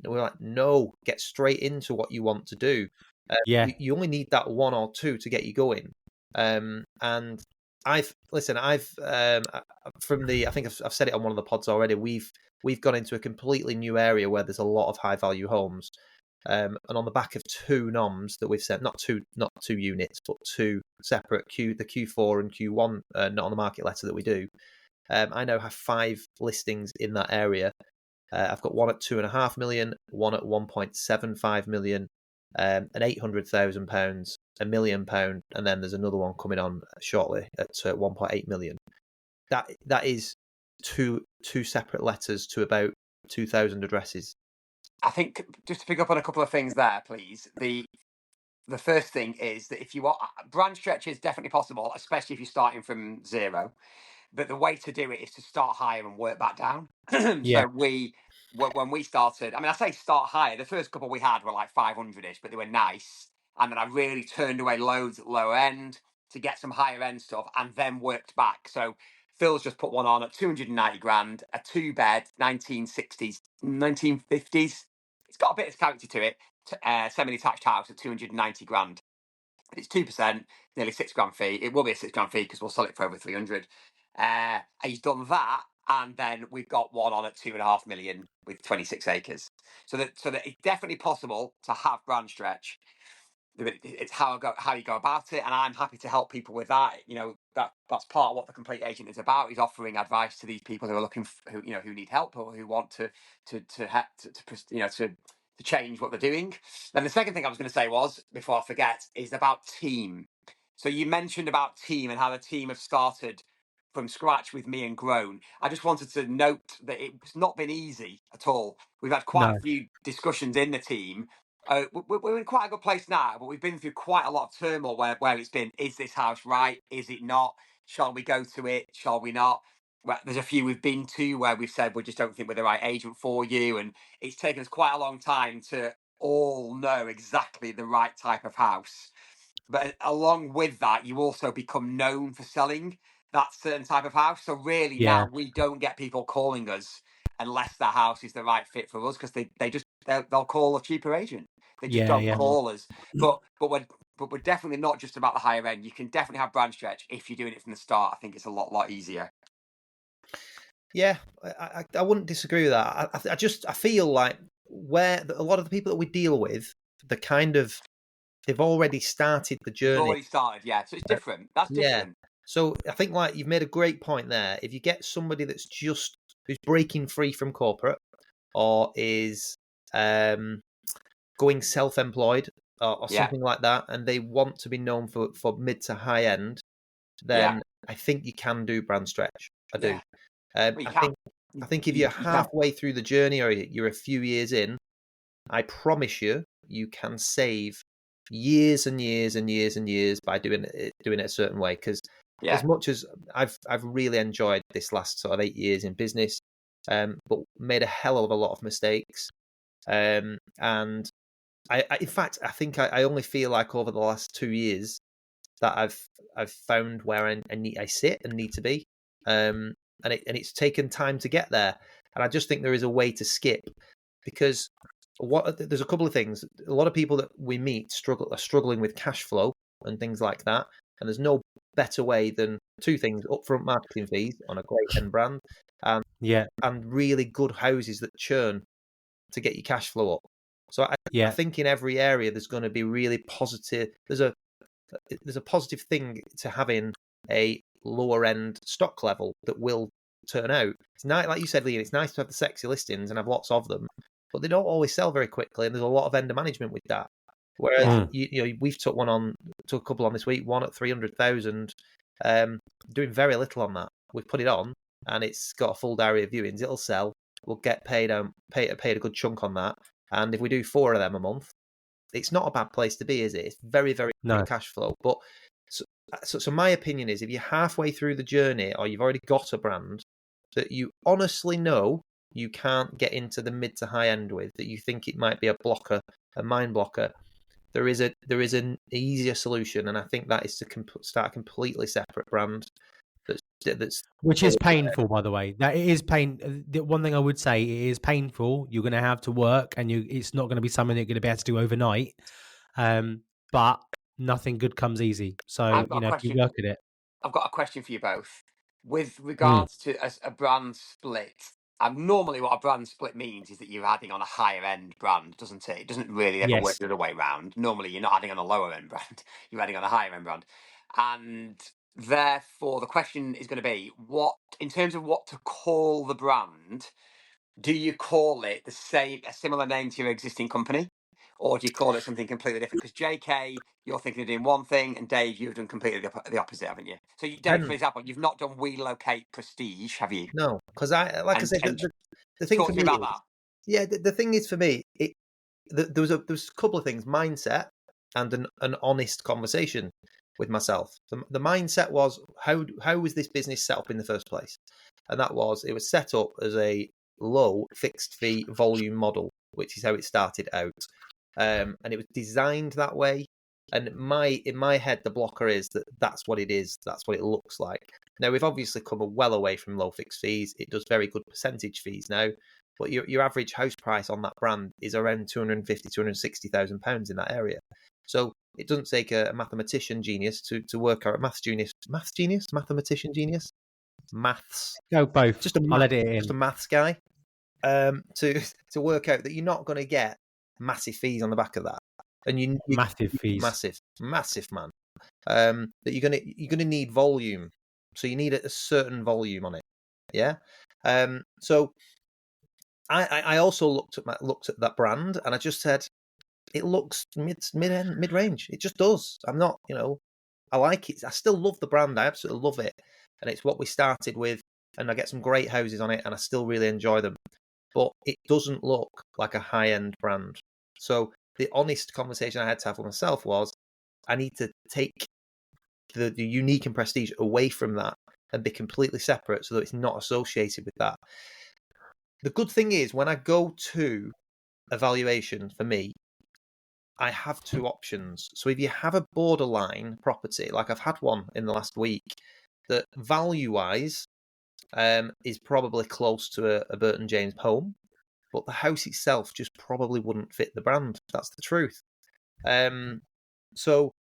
And we're like, no, get straight into what you want to do. You only need that one or two to get you going. And I think I've said it on one of the pods already. We've gone into a completely new area where there's a lot of high value homes, and on the back of 2 noms that we've sent, not two units, but 2 separate the Q4 and Q1 not on the market letter that we do. I now have 5 listings in that area. I've got one at £2.5 million, one at £1.75 million, and £800,000, £1 million, and then there's another one coming on shortly at £1.8 million. That is two separate letters to about 2,000 addresses. I think just to pick up on a couple of things there, please. The first thing is that if you want, brand stretch is definitely possible, especially if you're starting from zero. But the way to do it is to start higher and work back down. Yeah. So when we started, I say start higher. The first couple we had were like 500-ish, but they were nice. And then I really turned away loads at lower end to get some higher end stuff, and then worked back. So Phil's just put one on at 290 grand, a 2-bed, 1960s, 1950s. It's got a bit of character to it. Semi-detached house at 290 grand. It's 2%, nearly £6,000 fee. It will be a £6,000 fee because we'll sell it for over 300. He's done that, and then we've got one on at 2.5 million with 26 acres. So that it's definitely possible to have brand stretch. It's how you go about it, and I'm happy to help people with that. That's part of what the Complete Agent is about. Is offering advice to these people who are looking who need help or who want to change what they're doing. Then the second thing I was going to say was, before I forget, is about team. So you mentioned about team and how the team have started from scratch with me and grown. I just wanted to note that it's not been easy at all. We've had quite a few discussions in the team. We're in quite a good place now, but we've been through quite a lot of turmoil where it's been, is this house right? Is it not? Shall we go to it? Shall we not? Well, there's a few we've been to where we've said we just don't think we're the right agent for you, and it's taken us quite a long time to all know exactly the right type of house. But along with that, you also become known for selling that certain type of house. So really now we don't get people calling us unless the house is the right fit for us, because they'll call a cheaper agent. They just don't call us. But we're definitely not just about the higher end. You can definitely have brand stretch if you're doing it from the start. I think it's a lot easier. Yeah, I wouldn't disagree with that. I feel like where a lot of the people that we deal with, they've already started the journey. They've already started, yeah. So it's different. That's different. Yeah. So I think like you've made a great point there. If you get somebody who's breaking free from corporate or is going self-employed or something like that, and they want to be known for mid to high end, then I think you can do brand stretch. I do. I think if you're halfway through the journey or you're a few years in, I promise you can save years and years and years and years by doing it a certain way. Because as much as I've really enjoyed this last sort of 8 years in business, but made a hell of a lot of mistakes, and I in fact I think I only feel like over the last 2 years that I've found where I sit and need to be. And it's taken time to get there, and I just think there is a way to skip, because there's a couple of things. A lot of people that we meet are struggling with cash flow and things like that, and there's no better way than two things: upfront marketing fees on a great end brand, and really good houses that churn to get your cash flow up. So I think in every area there's going to be really positive. There's a positive thing to having a lower end stock level that will turn out. It's nice, like you said, Liam, it's nice to have the sexy listings and have lots of them, but they don't always sell very quickly, and there's a lot of vendor management with that. Whereas you know, we've took a couple on this week, one at 300,000, doing very little on that. We've put it on and it's got a full diary of viewings. It'll sell. We'll get paid a good chunk on that. And if we do 4 of them a month, it's not a bad place to be, is it? It's very, very good cash flow. But so my opinion is, if you're halfway through the journey or you've already got a brand that you honestly know you can't get into the mid to high end with, that you think it might be a mind blocker, there is an easier solution, and I think that is to start a completely separate brand. That's which is painful, by the way. That it is pain. The one thing I would say, it is painful. You're going to have to work, and it's not going to be something that you're going to be able to do overnight. But nothing good comes easy. So if you work at it. I've got a question for you both with regards to a brand split. Normally, what a brand split means is that you're adding on a higher end brand, doesn't it? It doesn't really ever work the other way around. Normally, you're not adding on a lower end brand; you're adding on a higher end brand, and therefore, the question is going to be, what, in terms of what to call the brand, do you call it a similar name to your existing company, or do you call it something completely different? Because JK, you're thinking of doing one thing, and Dave, you've done completely the opposite, haven't you? So, Dave, for example, you've not done We Locate Prestige, have you? No, because I said, the thing for me about that. Yeah, the thing is for me, there was a couple of things: mindset and an honest conversation with myself. The mindset was, how was this business set up in the first place? And that was, it was set up as a low fixed fee volume model, which is how it started out, and it was designed that way. And in my head, the blocker is that's what it is. That's what it looks like. Now, we've obviously come well away from low fixed fees. It does very good percentage fees now, but your average house price on that brand is around £250,000-260,000 in that area. So it doesn't take a mathematician genius to work out mathematician genius. Go both. I'll edit it in. Just a maths guy, to work out that you're not going to get massive fees on the back of that, and massive fees, massive man. That you're gonna need volume, so you need a certain volume on it. Yeah. So I also looked at that brand, and I just said, it looks mid range. It just does. I'm not, I like it. I still love the brand. I absolutely love it, and it's what we started with. And I get some great houses on it, and I still really enjoy them. But it doesn't look like a high end brand. So the honest conversation I had to have with myself was, I need to take the unique and prestige away from that and be completely separate, so that it's not associated with that. The good thing is, when I go to evaluation, for me, I have 2 options. So if you have a borderline property, like I've had one in the last week, that value-wise is probably close to a Burton James home, but the house itself just probably wouldn't fit the brand. That's the truth. So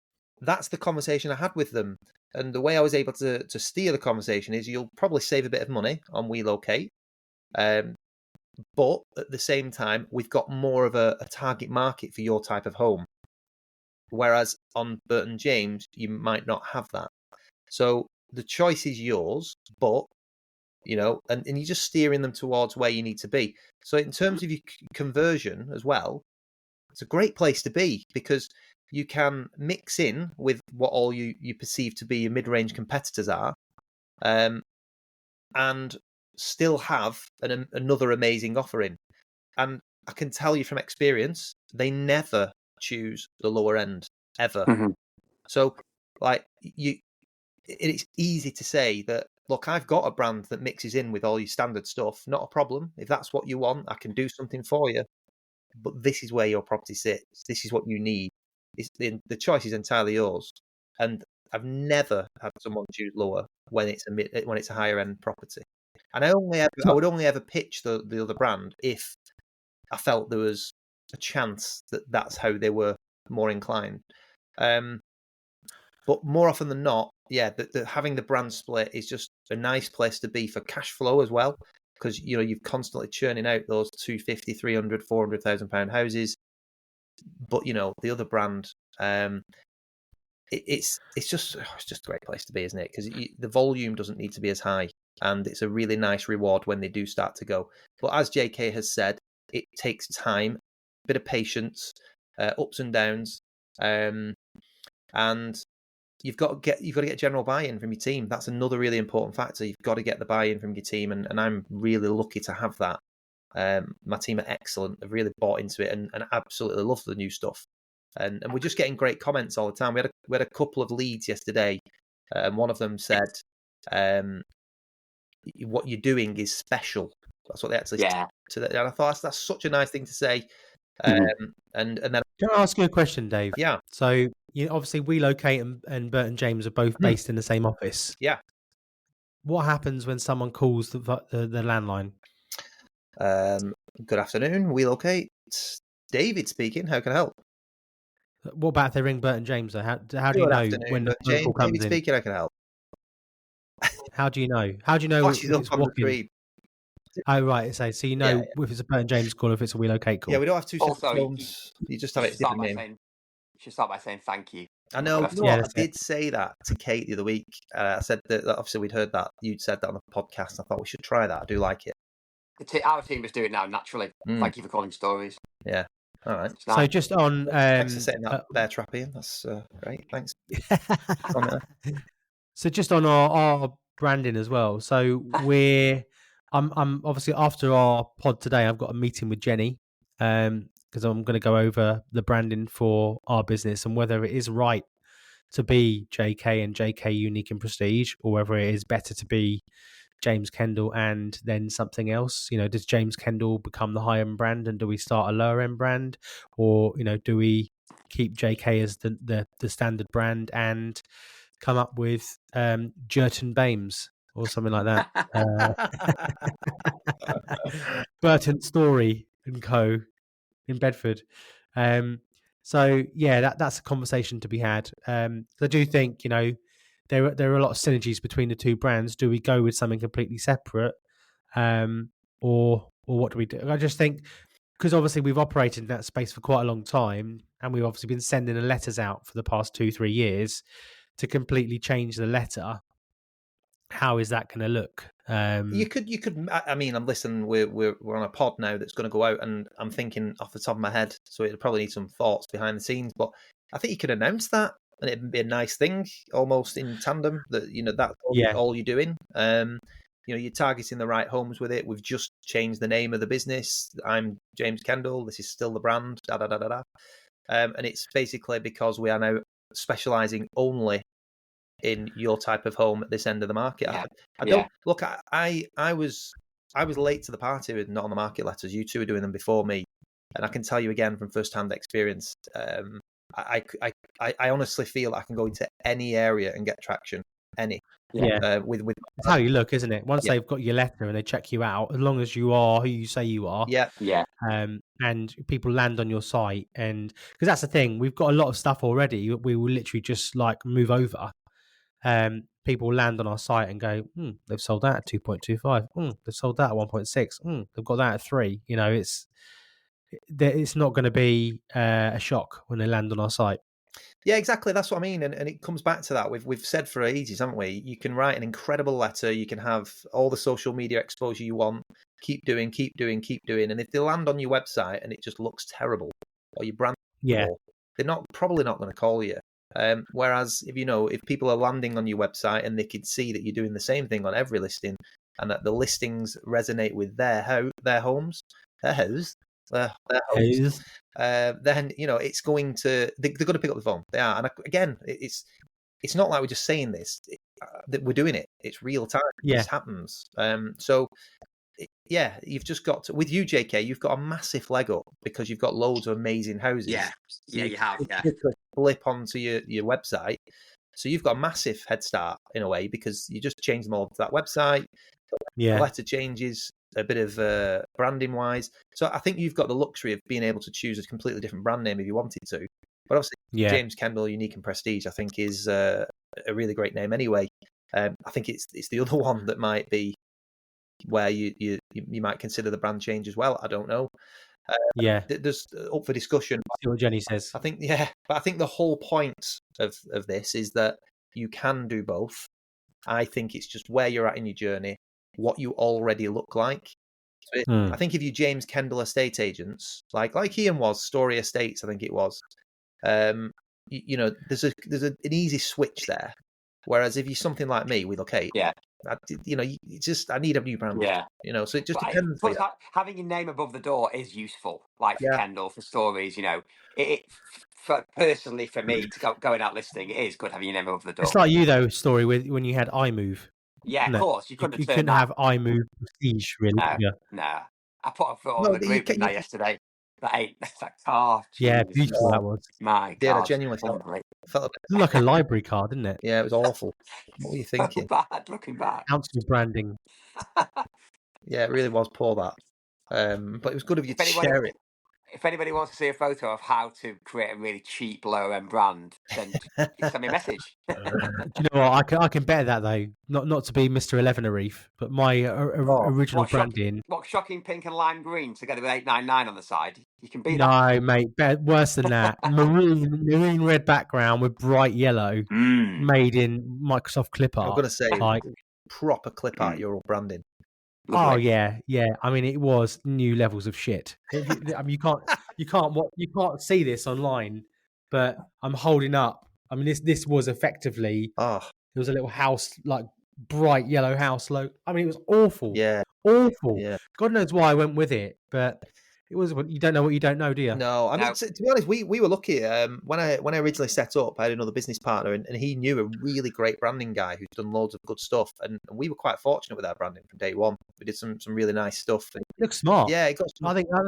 that's the conversation I had with them. And the way I was able to steer the conversation is you'll probably save a bit of money on WeLocate. But at the same time, we've got more of a target market for your type of home. Whereas on Burton James, you might not have that. So the choice is yours, but, and you're just steering them towards where you need to be. So in terms of your conversion as well, it's a great place to be because you can mix in with what all you perceive to be your mid-range competitors are, and still have another amazing offering. And I can tell you from experience, they never choose the lower end ever. Mm-hmm. So, it's easy to say that, look, I've got a brand that mixes in with all your standard stuff. Not a problem. If that's what you want, I can do something for you. But this is where your property sits. This is what you need. The choice is entirely yours. And I've never had someone choose lower when it's a higher end property. And I would only ever pitch the other brand if I felt there was a chance that that's how they were more inclined. But more often than not, yeah, having the brand split is just a nice place to be for cash flow as well, because you're constantly churning out those 250, 300, 400,000 pound houses. But the other brand, it's just a great place to be, isn't it? Because the volume doesn't need to be as high, and it's a really nice reward when they do start to go. But as JK has said, it takes time, a bit of patience, ups and downs, and you've got to get general buy-in from your team. That's another really important factor. You've got to get the buy-in from your team, and I'm really lucky to have that. My team are excellent. They've really bought into it and absolutely love the new stuff. And we're just getting great comments all the time. We had a couple of leads yesterday, and one of them said, "What you're doing is special." That's what they actually said to that. And I thought that's such a nice thing to say. And then can I ask you a question, Dave? Yeah. So obviously WeLocate and Burton James are both based in the same office. Yeah. What happens when someone calls the landline? Good afternoon, WeLocate. David speaking. How can I help? What about if they ring Burton James? How do you Good know afternoon, when the phone James, call comes David in? speaking. How can I help? How do you know? How do you know if it's walking? Oh, right. So you know if it's a Burton James call, if it's a WeLocate call. Yeah, we don't have two separate phones. You just have it different name. You should start by saying thank you. I know. I did say that to Kate the other week. I said that obviously we'd heard that. You'd said that on the podcast. I thought we should try that. I do like it. Our team is doing it now naturally. Thank you for calling stories. Yeah. All right. Nice. So just on... thanks for setting that bear trap in. That's great. Thanks. So just on our branding as well. So I'm obviously after our pod today, I've got a meeting with Jenny because I'm going to go over the branding for our business and whether it is right to be JK and JK Unique and Prestige, or whether it is better to be James Kendall and then something else. Does James Kendall become the high end brand and do we start a lower end brand, or do we keep JK as the standard brand and come up with Jerton Bames or something like that? Burton Story and Co. in Bedford. So yeah, that's a conversation to be had. I do think there are a lot of synergies between the two brands. Do we go with something completely separate, or what do we do? I just think because obviously we've operated in that space for quite a long time, and we've obviously been sending the letters out for the past 2-3 years to completely change the letter. How is that going to look? You could. I mean, I'm listening. We're on a pod now that's going to go out, and I'm thinking off the top of my head, so it'll probably need some thoughts behind the scenes. But I think you could announce that, and it'd be a nice thing, almost in tandem. That that's all you're doing. You're targeting the right homes with it. We've just changed the name of the business. I'm James Kendall. This is still the brand. And it's basically because we are now specialising only in your type of home at this end of the market. I don't look. I was late to the party with Not on the Market letters. You two are doing them before me, and I can tell you again from first-hand experience. I honestly feel I can go into any area and get traction. Any. With it's how you look, isn't it? Once they've got your letter and they check you out, as long as you are who you say you are, and people land on your site, and because that's the thing, we've got a lot of stuff already. We will literally just like move over. People land on our site and go, they've sold that at 2.25. They've sold that at 1.6. They've got that at 3. You know, it's not going to be a shock when they land on our site. Yeah, exactly. That's what I mean, and it comes back to that. We've said for ages, haven't we? You can write an incredible letter. You can have all the social media exposure you want. Keep doing. And if they land on your website and it just looks terrible, or your brand, they're probably not going to call you. Whereas if people are landing on your website and they can see that you're doing the same thing on every listing, and that the listings resonate with their homes, then it's going to they're going to pick up the phone. They are, and again, it's not like we're just saying this; that we're doing it. It's real time. This happens. You've just got to, with you, JK, you've got a massive leg up because you've got loads of amazing houses. You have. Flip onto your website, so you've got a massive head start in a way because you just change them all to that website. Letter changes, a bit of branding wise. So I think you've got the luxury of being able to choose a completely different brand name if you wanted to. But obviously, James Kendall, Unique and Prestige, I think is a really great name anyway. I think it's the other one that might be where you might consider the brand change as well. I don't know. There's up for discussion. See what Jenny says. I think but I think the whole point of this is that you can do both. I think it's just where you're at in your journey, what you already look like. So I think if you James Kendall estate agents, like Ian was, Story Estates, I think it was, there's an easy switch there. Whereas if you're something like me with I need a new brand. So it just depends. Having your name above the door is useful, like for Kendall, for Stories. Personally, for me, to going out listing, it is good having your name above the door. It's like you though, Story, when you had iMove. Yeah, of course. You couldn't have iMove Prestige, really. No. I put a photo on the group that yesterday. That's like, oh, yeah, beautiful that was. My God. Yeah, I genuinely felt it looked like a library card, didn't it? Yeah, it was awful. What were you thinking? Bad, looking back. Council branding. Yeah, it really was poor that. But it was good of you to share it. If anybody wants to see a photo of how to create a really cheap low-end brand, then send me a message. Do you know what? I can better that though. Not to be Mr. 11 Arif, but my original branding. What shocking pink and lime green together with 899 on the side? You can beat that. No, mate, worse than that. maroon red background with bright yellow, made in Microsoft clip art. I'm gonna say proper clip art your branding. Lovely. Oh yeah. I mean, it was new levels of shit. I mean, you can't see this online, but I'm holding up. I mean, this was effectively. There was a little house, like bright yellow house logo. I mean, it was awful. Yeah, awful. Yeah. God knows why I went with it, but it was. You don't know what you don't know, do you? No, I mean, to be honest, we were lucky. When I originally set up, I had another business partner, and he knew a really great branding guy who'd done loads of good stuff, and we were quite fortunate with our branding from day one. We did some really nice stuff. It looks smart. Yeah, it got. I think I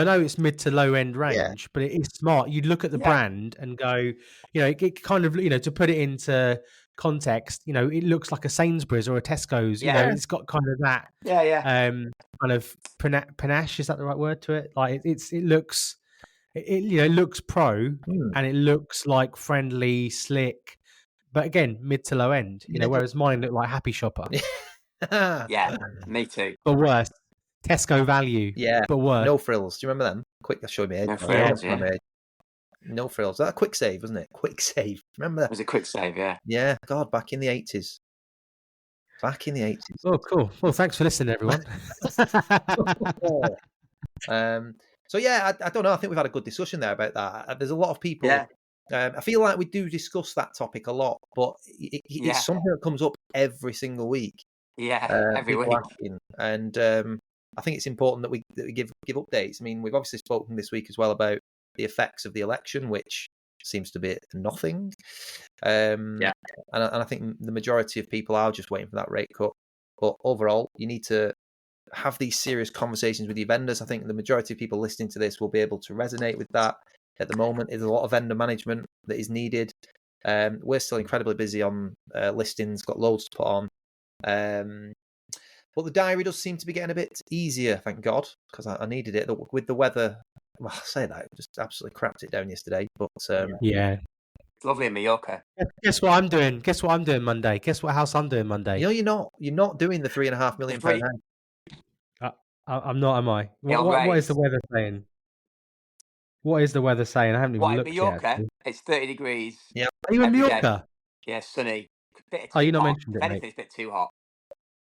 know it's mid to low end range, but it is smart. You'd look at the brand and go, it kind of to put it into context, it looks like a Sainsbury's or a Tesco's. It's got kind of that. Kind of panache, is that the right word to it? Like it looks pro and it looks like friendly, slick, but again mid to low end. Whereas mine look like Happy Shopper. Yeah, me too. But worse, Tesco value. Yeah, but worse. No Frills. Do you remember them? Quick, I'll show me. No Frills. No Frills. That Quick Save, wasn't it? Quick Save. Remember that? Was it Quick Save? Yeah. Yeah. God, back in the 80s. Back in the 80s. Oh, cool. Well, thanks for listening, everyone. So yeah, I don't know. I think we've had a good discussion there about that. There's a lot of people. Yeah. I feel like we do discuss that topic a lot, but it's something that comes up every single week. Yeah, every week. And I think it's important that we give updates. I mean, we've obviously spoken this week as well about the effects of the election, which seems to be nothing. And I think the majority of people are just waiting for that rate cut. But overall, you need to have these serious conversations with your vendors. I think the majority of people listening to this will be able to resonate with that. At the moment, there's a lot of vendor management that is needed. We're still incredibly busy on listings, got loads to put on. But the diary does seem to be getting a bit easier, thank God, because I needed it. With the weather, well, I say that, it just absolutely crapped it down yesterday. But yeah. It's lovely in Mallorca. Guess what I'm doing? Guess what I'm doing Monday? Guess what house I'm doing Monday? you're not doing the £3.5 million house. I'm not, am I? What is the weather saying? What is the weather saying? I haven't even looked Mallorca, yet. it's 30 degrees. Yeah. Are you in Mallorca? Yeah, sunny. You not mentioned it, mate. It's a bit too hot.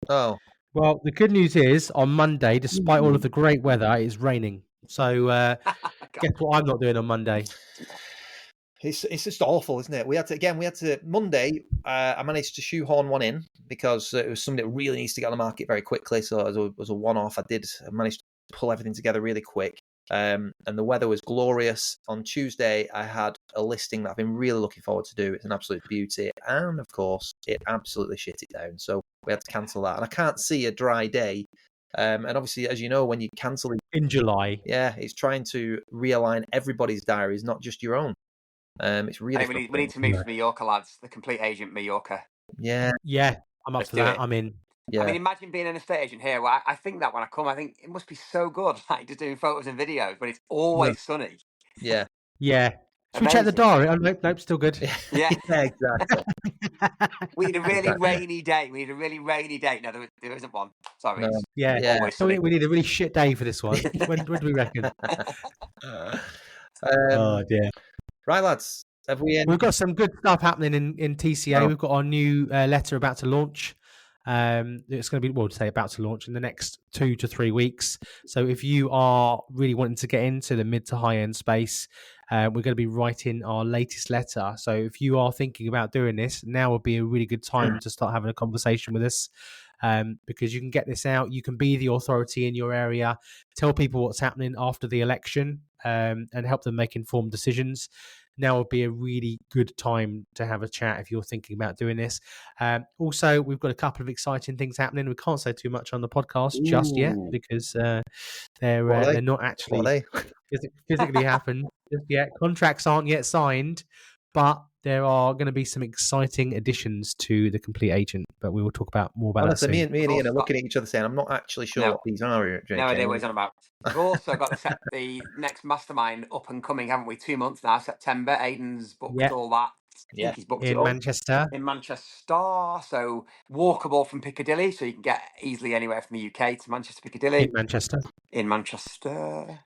Oh. Well, the good news is on Monday, despite all of the great weather, it's raining. So guess what I'm not doing on Monday? It's just awful, isn't it? We had to Monday. I managed to shoehorn one in because it was something that really needs to get on the market very quickly. So as a one-off, I managed to pull everything together really quick. And the weather was glorious. On Tuesday, I had a listing that I've been really looking forward to do. It's an absolute beauty, and of course, it absolutely shit it down. So we had to cancel that, and I can't see a dry day. And obviously, as you know, when you cancel in July, it's trying to realign everybody's diaries, not just your own. It's really. We need to move to Mallorca, lads. The complete agent Mallorca. Yeah, I'm up for that. I'm in. Yeah. I mean, imagine being an estate agent here. Well, I think that when I come, I think it must be so good, like just doing photos and videos, but it's always sunny. Yeah. Yeah. Should we check the diary? Oh, nope, still good. Yeah, exactly. We need a really rainy day. No, there isn't one. Sorry. No. Yeah. So we need a really shit day for this one. when do we reckon? Oh dear. Right, lads. We've got some good stuff happening in TCA. We've got our new letter about to launch. It's going to be about to launch in the next 2 to 3 weeks. So if you are really wanting to get into the mid to high end space, we're going to be writing our latest letter. So if you are thinking about doing this, now would be a really good time to start having a conversation with us. Because you can get this out, you can be the authority in your area, tell people what's happening after the election, and help them make informed decisions. Now would be a really good time to have a chat if you're thinking about doing this. Also, we've got a couple of exciting things happening. We can't say too much on the podcast just yet because they're not actually physically happened just yet. Contracts aren't yet signed, but there are going to be some exciting additions to the Complete Agent. But we will talk more about that soon. Me and Ian are looking at each other saying, "I'm not actually sure what these are." No idea what he's on about. We've also got the next mastermind up and coming, haven't we? 2 months now, September. Aidan's booked all that. Yeah, he's booked in Manchester. In Manchester, so walkable from Piccadilly, so you can get easily anywhere from the UK to Manchester, Piccadilly. In Manchester.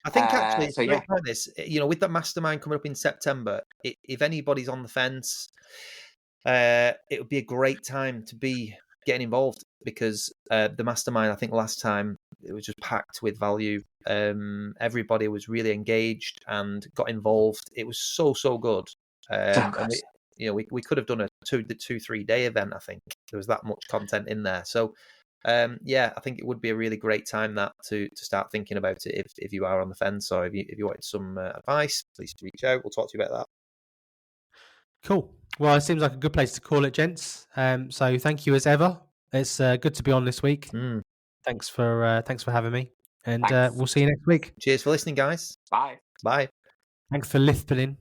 I think actually, this, with the mastermind coming up in September, if anybody's on the fence, it would be a great time to be getting involved because the mastermind, I think last time it was just packed with value. Everybody was really engaged and got involved. It was so good. And we could have done a 2-3 day event. I think there was that much content in there. So I think it would be a really great time to start thinking about it if you are on the fence or if you wanted some advice, please reach out. We'll talk to you about that. Cool. Well, it seems like a good place to call it, gents. So thank you as ever. It's good to be on this week. Thanks for having me, and we'll see you next week. Cheers for listening, guys. Bye. Bye. Thanks for listening.